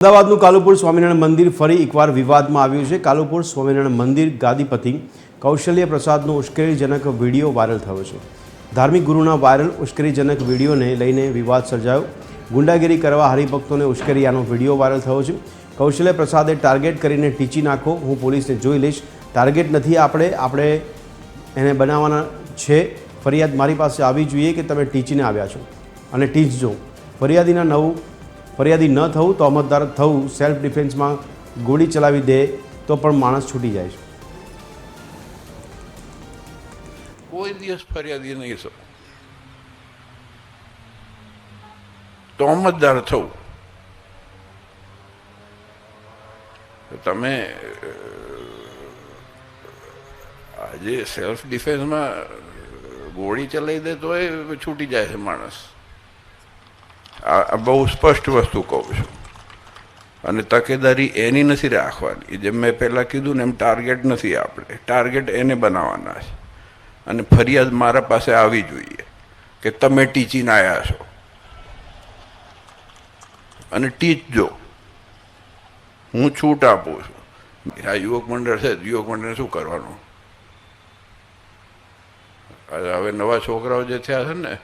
અમદાવાદનું કાલુપુર સ્વામિનારાયણ મંદિર ફરી એકવાર વિવાદમાં આવ્યું છે। કાલુપુર સ્વામિનારાયણ મંદિર ગાદીપતિ કૌશલ્ય પ્રસાદનો ઉશ્કેરણીજનક વિડીયો વાયરલ થયો છે। ધાર્મિક ગુરુના વાયરલ ઉશ્કેરણીજનક વિડીયોને લઈને વિવાદ સર્જાયો। ગુંડાગીરી કરવા હરિભક્તોને ઉશ્કેર્યાનો વિડીયો વાયરલ થયો છે। કૌશલ્ય પ્રસાદે ટાર્ગેટ કરીને ટીચી નાખો, હું પોલીસને જોઈ લઈશ, ટાર્ગેટ નથી આપણે એને બનાવવાના છે, ફરિયાદ મારી પાસે આવી જોઈએ કે તમે ટીચીને આવ્યા છો અને ટીચજો। ફરિયાદી ન થવું, તહોમતદાર થવું, સેલ્ફ ડિફેન્સમાં ગોળી ચલાવી દે તો પણ માણસ છૂટી જાય છે। કોઈ દિવસ ફરિયાદી નહીં થવું, તહોમતદાર થવું। તમે આજે સેલ્ફ ડિફેન્સમાં ગોળી ચલાવી દે તો છૂટી જાય છે માણસ। આ બહુ સ્પષ્ટ વસ્તુ કહું છું અને તકેદારી એની નથી રાખવાની। જેમ મેં પહેલાં કીધું ને એમ ટાર્ગેટ નથી, આપણે ટાર્ગેટ એને બનાવવાના છે અને ફરિયાદ મારા પાસે આવી જોઈએ કે તમે ટીચીને આવ્યા છો અને ટીચજો, હું છૂટ આપું છું। આ યુવક મંડળ છે, યુવક મંડળને શું કરવાનું? હવે નવા છોકરાઓ જે થયા છે ને,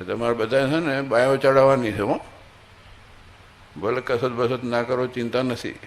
તમારે બધા છે ને બાયો ચડાવવાની છે। હો, ભલે કસરત બસત ના કરો, ચિંતા નથી।